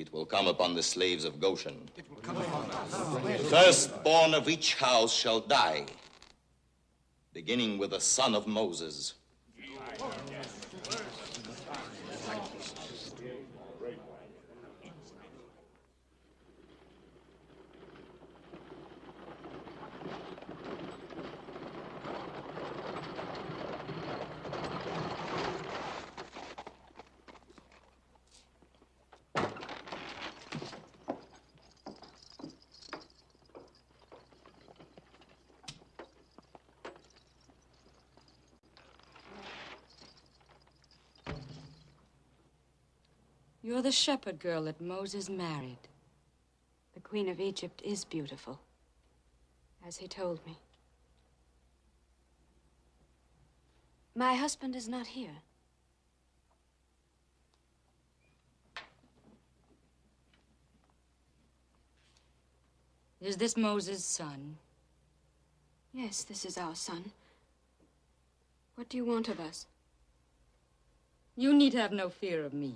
it will come upon the slaves of Goshen. Firstborn of each house shall die, beginning with the son of Moses. You're the shepherd girl that Moses married. The Queen of Egypt is beautiful, as he told me. My husband is not here. Is this Moses' son? Yes, this is our son. What do you want of us? You need have no fear of me.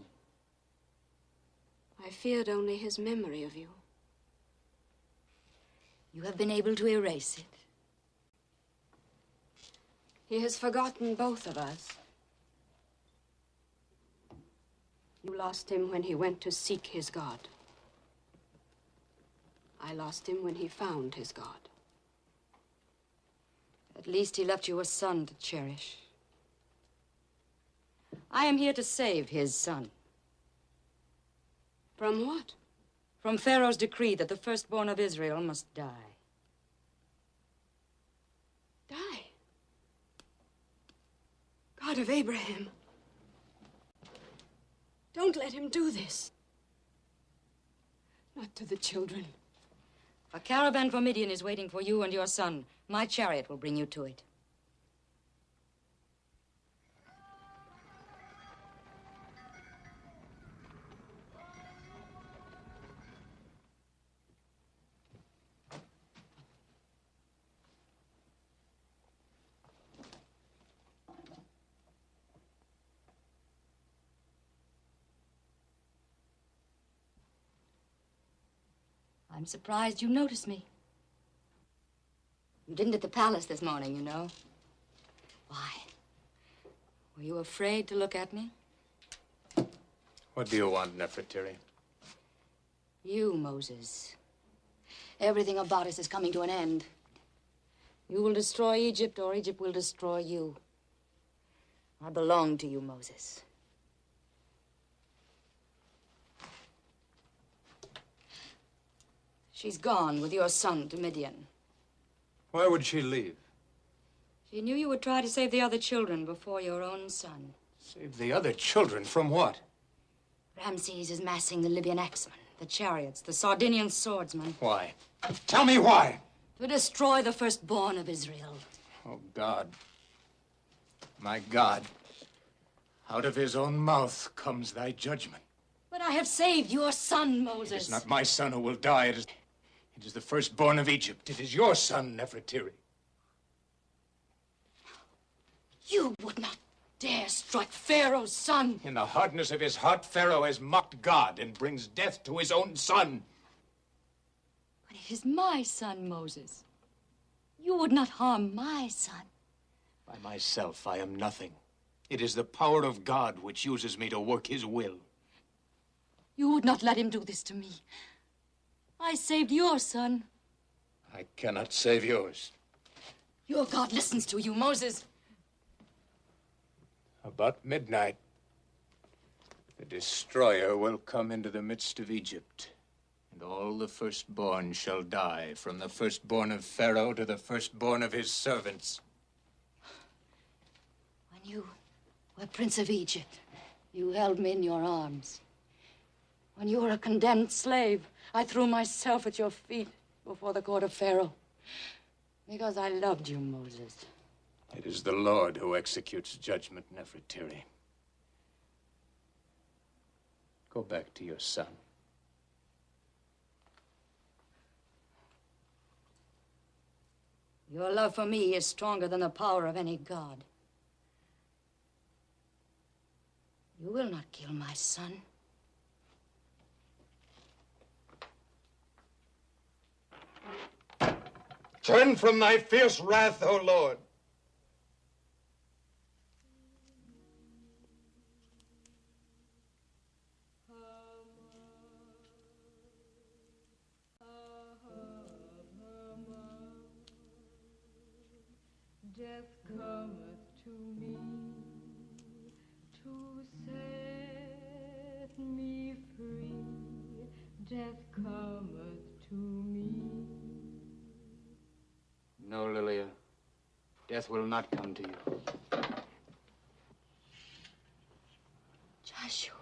I feared only his memory of you. You have been able to erase it. He has forgotten both of us. You lost him when he went to seek his God. I lost him when he found his God. At least he left you a son to cherish. I am here to save his son. From what? From Pharaoh's decree that the firstborn of Israel must die. Die? God of Abraham, don't let him do this. Not to the children. A caravan for Midian is waiting for you and your son. My chariot will bring you to it. I'm surprised you noticed me. You didn't at the palace this morning, you know. Why? Were you afraid to look at me? What do you want, Nefertiri? You, Moses. Everything about us is coming to an end. You will destroy Egypt, or Egypt will destroy you. I belong to you, Moses. She's gone with your son to Midian. Why would she leave? She knew you would try to save the other children before your own son. Save the other children from what? Ramses is massing the Libyan axemen, the chariots, the Sardinian swordsmen. Why? Tell me why! To destroy the firstborn of Israel. Oh, God. My God. Out of his own mouth comes thy judgment. But I have saved your son, Moses. It is not my son who will die. It is the firstborn of Egypt. It is your son, Nefertiri. You would not dare strike Pharaoh's son. In the hardness of his heart, Pharaoh has mocked God and brings death to his own son. But it is my son, Moses. You would not harm my son. By myself, I am nothing. It is the power of God which uses me to work his will. You would not let him do this to me. I saved your son. I cannot save yours. Your God listens to you, Moses. About midnight, the destroyer will come into the midst of Egypt, and all the firstborn shall die, from the firstborn of Pharaoh to the firstborn of his servants. When you were Prince of Egypt, you held me in your arms. When you were a condemned slave, I threw myself at your feet before the court of Pharaoh. Because I loved you, Moses. It is the Lord who executes judgment, Nefertiri. Go back to your son. Your love for me is stronger than the power of any god. You will not kill my son. Turn from thy fierce wrath, O Lord. Death cometh to me to set me free. Death cometh to me. No, Lilia. Death will not come to you. Joshua.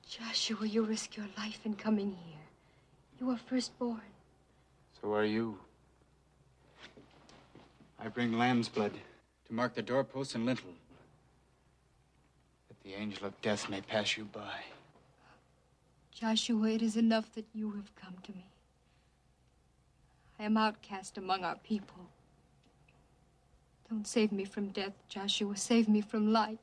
Joshua, you risk your life in coming here. You are firstborn. So are you. I bring lamb's blood to mark the doorposts and lintel, that the angel of death may pass you by. Joshua, it is enough that you have come to me. I am outcast among our people. Don't save me from death, Joshua. Save me from life.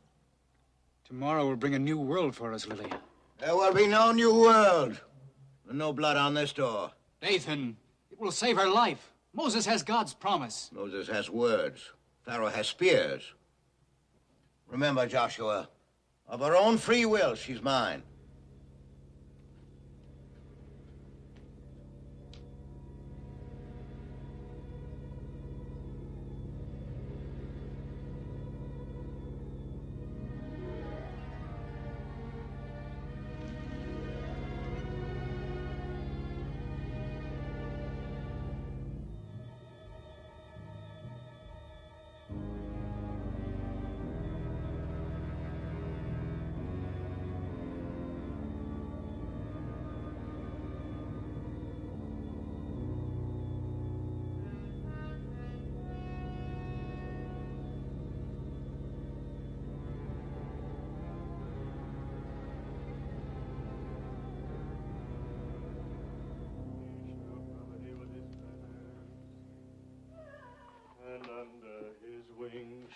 Tomorrow will bring a new world for us, Lilia. There will be no new world. No blood on this door. Nathan, it will save her life. Moses has God's promise. Moses has words. Pharaoh has spears. Remember, Joshua, of her own free will, she's mine.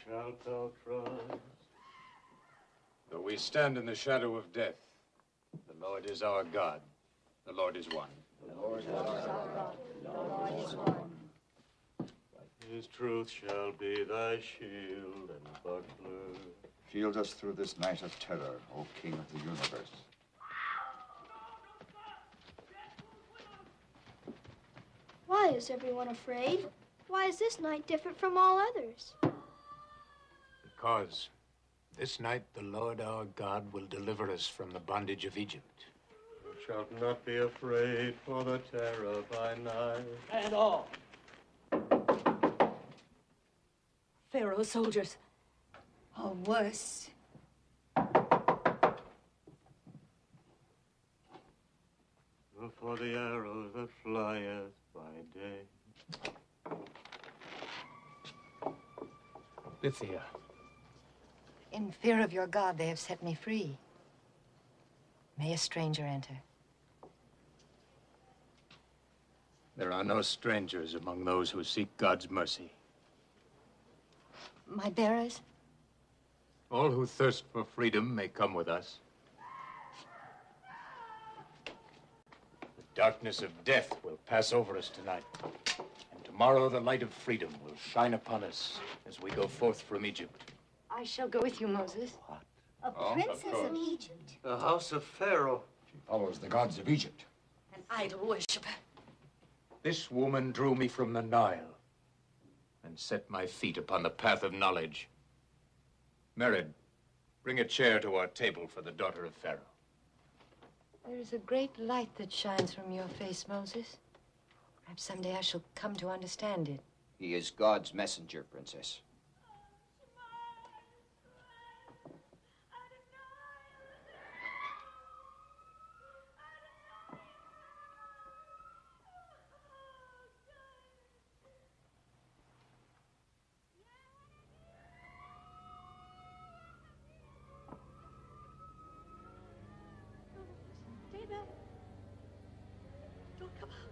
Shalt thou trust? Though we stand in the shadow of death, the Lord is our God. The Lord is one. The Lord is our God. The Lord is one. His truth shall be thy shield and buckler. Shield us through this night of terror, O King of the universe. Why is everyone afraid? Why is this night different from all others? Because this night the Lord our God will deliver us from the bondage of Egypt. Thou shalt not be afraid for the terror by night. And all. Pharaoh's soldiers. Or worse. For the arrow that flieth by day. Lithia. In fear of your God, they have set me free. May a stranger enter. There are no strangers among those who seek God's mercy. My bearers? All who thirst for freedom may come with us. The darkness of death will pass over us tonight. And tomorrow the light of freedom will shine upon us as we go forth from Egypt. I shall go with you, Moses. What? A princess of Egypt? The house of Pharaoh. She follows the gods of Egypt. An idol worshiper. This woman drew me from the Nile and set my feet upon the path of knowledge. Merid, bring a chair to our table for the daughter of Pharaoh. There is a great light that shines from your face, Moses. Perhaps someday I shall come to understand it. He is God's messenger, Princess. Stay there. Don't come out.